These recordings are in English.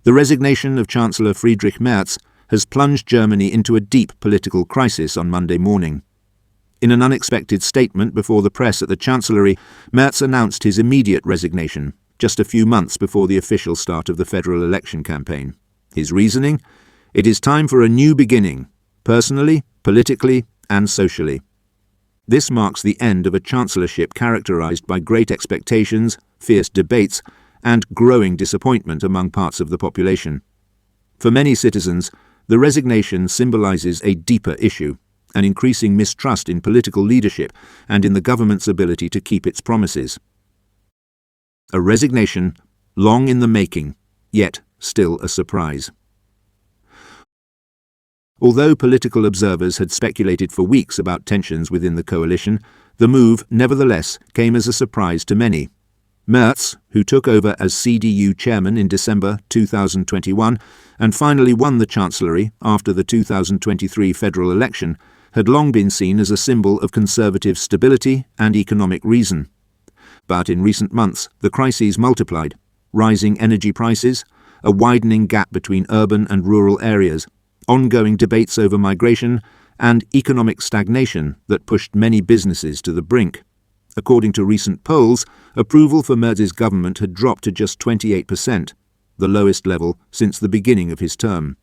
The resignation of Chancellor Friedrich Merz has plunged Germany into a deep political crisis on Monday morning. In an unexpected statement before the press at the Chancellery, Merz announced his immediate resignation, just a few months before the official start of the federal election campaign. His reasoning? It is time for a new beginning, personally, politically, and socially. This marks the end of a chancellorship characterized by great expectations, fierce debates, and growing disappointment among parts of the population. For many citizens, the resignation symbolizes a deeper issue, an increasing mistrust in political leadership and in the government's ability to keep its promises. A resignation long in the making, yet still a surprise. Although political observers had speculated for weeks about tensions within the coalition, the move nevertheless came as a surprise to many. Merz, who took over as CDU chairman in December 2021 and finally won the Chancellery after the 2023 federal election, had long been seen as a symbol of conservative stability and economic reason. But in recent months, the crises multiplied: rising energy prices, a widening gap between urban and rural areas, ongoing debates over migration, and economic stagnation that pushed many businesses to the brink. According to recent polls, approval for Merz's government had dropped to just 28%, the lowest level since the beginning of his term.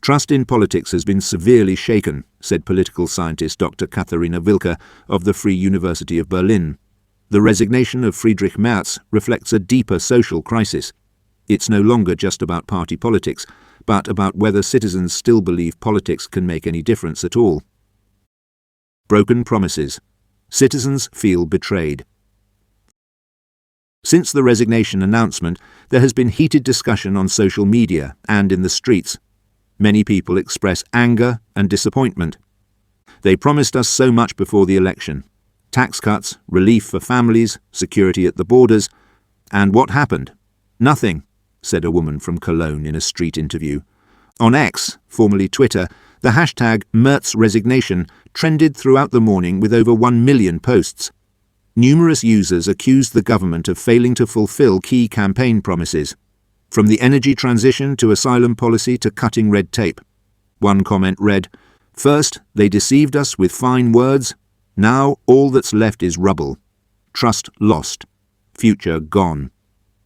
Trust in politics has been severely shaken, said political scientist Dr. Katharina Wilke of the Free University of Berlin. The resignation of Friedrich Merz reflects a deeper social crisis. It's no longer just about party politics, but about whether citizens still believe politics can make any difference at all. Broken promises. Citizens feel betrayed. Since the resignation announcement, there has been heated discussion on social media and in the streets. Many people express anger and disappointment. They promised us so much before the election: tax cuts, relief for families, security at the borders. And what happened? Nothing, said a woman from Cologne in a street interview. On X, formerly Twitter, the hashtag #MerzResignation trended throughout the morning with over 1 million posts. Numerous users accused the government of failing to fulfill key campaign promises, from the energy transition to asylum policy to cutting red tape. One comment read, "First, they deceived us with fine words. Now all that's left is rubble. Trust lost. Future gone."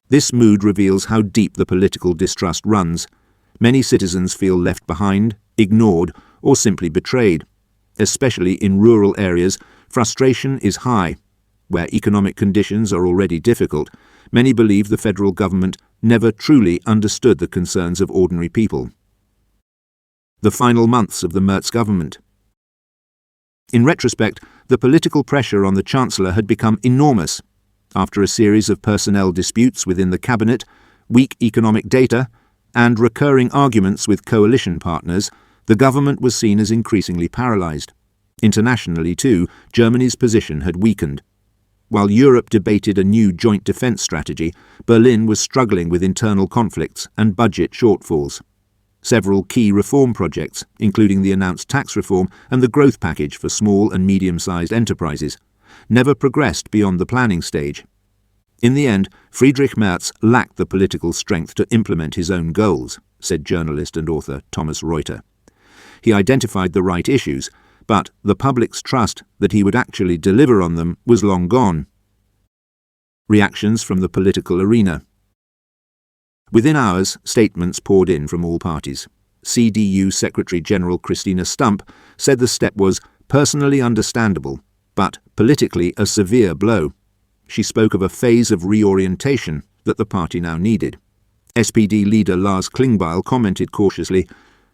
This mood reveals how deep the political distrust runs. Many citizens feel left behind, ignored, or simply betrayed. Especially in rural areas, frustration is high. Where economic conditions are already difficult, many believe the federal government never truly understood the concerns of ordinary people. The final months of the Merz government. In retrospect, the political pressure on the Chancellor had become enormous. After a series of personnel disputes within the cabinet, weak economic data, and recurring arguments with coalition partners, the government was seen as increasingly paralysed. Internationally, too, Germany's position had weakened. While Europe debated a new joint defence strategy, Berlin was struggling with internal conflicts and budget shortfalls. Several key reform projects, including the announced tax reform and the growth package for small and medium-sized enterprises, never progressed beyond the planning stage. In the end, Friedrich Merz lacked the political strength to implement his own goals, said journalist and author Thomas Reuter. He identified the right issues, but the public's trust that he would actually deliver on them was long gone. Reactions from the political arena. Within hours, statements poured in from all parties. CDU Secretary-General Christina Stump said the step was personally understandable, but politically a severe blow. She spoke of a phase of reorientation that the party now needed. SPD leader Lars Klingbeil commented cautiously,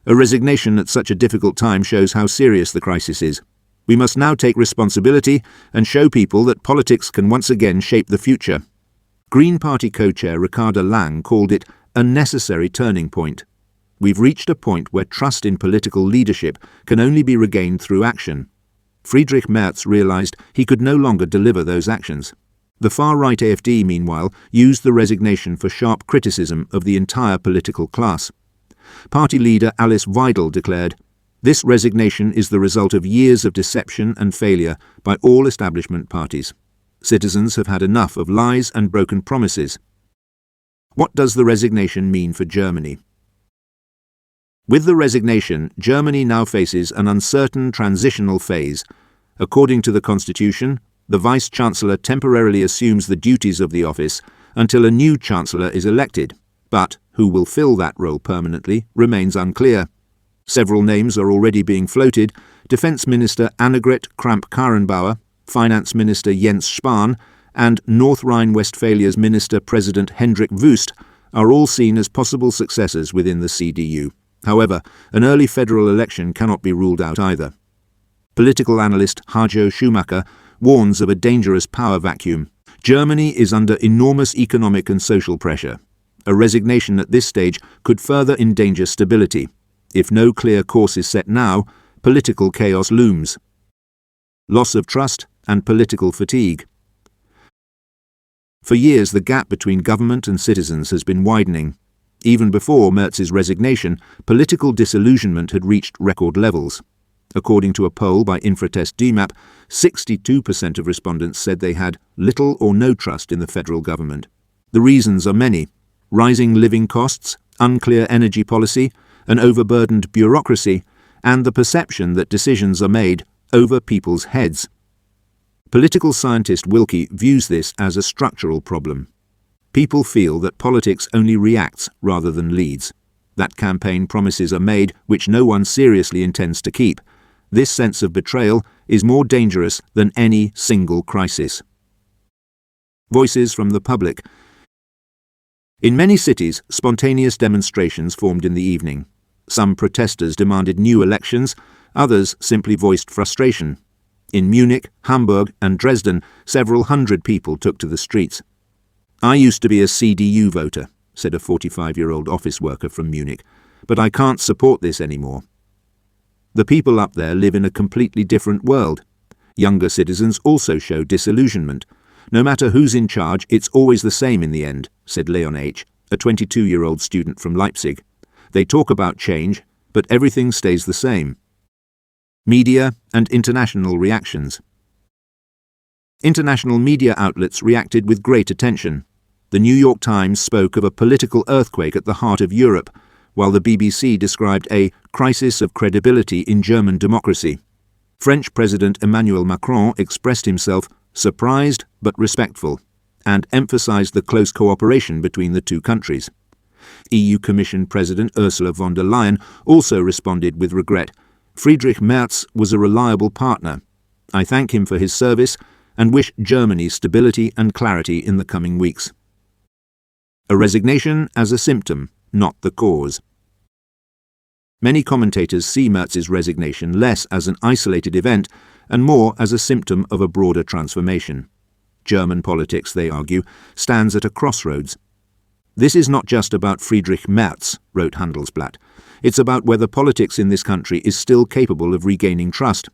"A resignation at such a difficult time shows how serious the crisis is. We must now take responsibility and show people that politics can once again shape the future." Green Party co-chair Ricarda Lang called it a necessary turning point. "We've reached a point where trust in political leadership can only be regained through action." Friedrich Merz realized he could no longer deliver those actions. The far-right AfD, meanwhile, used the resignation for sharp criticism of the entire political class. Party leader Alice Weidel declared, "This resignation is the result of years of deception and failure by all establishment parties. Citizens have had enough of lies and broken promises." What does the resignation mean for Germany? With the resignation, Germany now faces an uncertain transitional phase. According to the Constitution, the Vice-Chancellor temporarily assumes the duties of the office until a new Chancellor is elected, but who will fill that role permanently remains unclear. Several names are already being floated: Defence Minister Annegret Kramp-Karrenbauer, Finance Minister Jens Spahn, and North Rhine-Westphalia's Minister-President Hendrik Wüst are all seen as possible successors within the CDU. However, an early federal election cannot be ruled out either. Political analyst Hajo Schumacher warns of a dangerous power vacuum. Germany is under enormous economic and social pressure. A resignation at this stage could further endanger stability. If no clear course is set now, political chaos looms. Loss of trust and political fatigue. For years, the gap between government and citizens has been widening. Even before Merz's resignation, political disillusionment had reached record levels. According to a poll by Infratest DMAP, 62% of respondents said they had little or no trust in the federal government. The reasons are many: rising living costs, unclear energy policy, an overburdened bureaucracy, and the perception that decisions are made over people's heads. Political scientist Wilkie views this as a structural problem. People feel that politics only reacts rather than leads, that campaign promises are made which no one seriously intends to keep. This sense of betrayal is more dangerous than any single crisis. Voices from the public. In many cities, spontaneous demonstrations formed in the evening. Some protesters demanded new elections, others simply voiced frustration. In Munich, Hamburg, and Dresden, several hundred people took to the streets. "I used to be a CDU voter," said a 45-year-old office worker from Munich, "but I can't support this anymore." The people up there live in a completely different world. Younger citizens also show disillusionment. "No matter who's in charge, it's always the same in the end," said Leon H., a 22-year-old student from Leipzig. "They talk about change, but everything stays the same." Media and international reactions. International media outlets reacted with great attention. The New York Times spoke of a political earthquake at the heart of Europe, while the BBC described a crisis of credibility in German democracy. French President Emmanuel Macron expressed himself surprised but respectful, and emphasized the close cooperation between the two countries. EU Commission President Ursula von der Leyen also responded with regret. "Friedrich Merz was a reliable partner. I thank him for his service and wish Germany stability and clarity in the coming weeks." A resignation as a symptom, not the cause. Many commentators see Merz's resignation less as an isolated event and more as a symptom of a broader transformation. German politics, they argue, stands at a crossroads. "This is not just about Friedrich Merz," wrote Handelsblatt. "It's about whether politics in this country is still capable of regaining trust."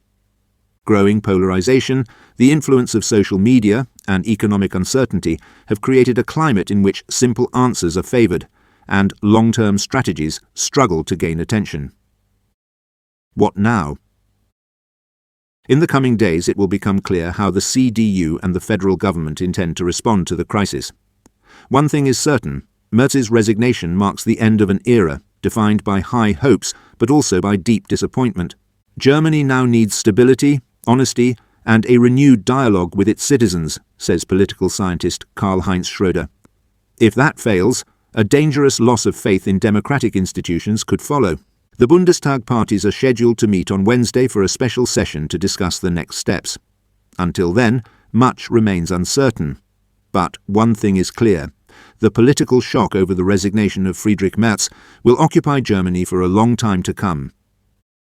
Growing polarization, the influence of social media, and economic uncertainty have created a climate in which simple answers are favored, and long-term strategies struggle to gain attention. What now? In the coming days, it will become clear how the CDU and the federal government intend to respond to the crisis. One thing is certain: Merz's resignation marks the end of an era defined by high hopes, but also by deep disappointment. Germany now needs stability, honesty, and a renewed dialogue with its citizens, says political scientist Karl-Heinz Schröder. If that fails, a dangerous loss of faith in democratic institutions could follow. The Bundestag parties are scheduled to meet on Wednesday for a special session to discuss the next steps. Until then, much remains uncertain. But one thing is clear: the political shock over the resignation of Friedrich Merz will occupy Germany for a long time to come.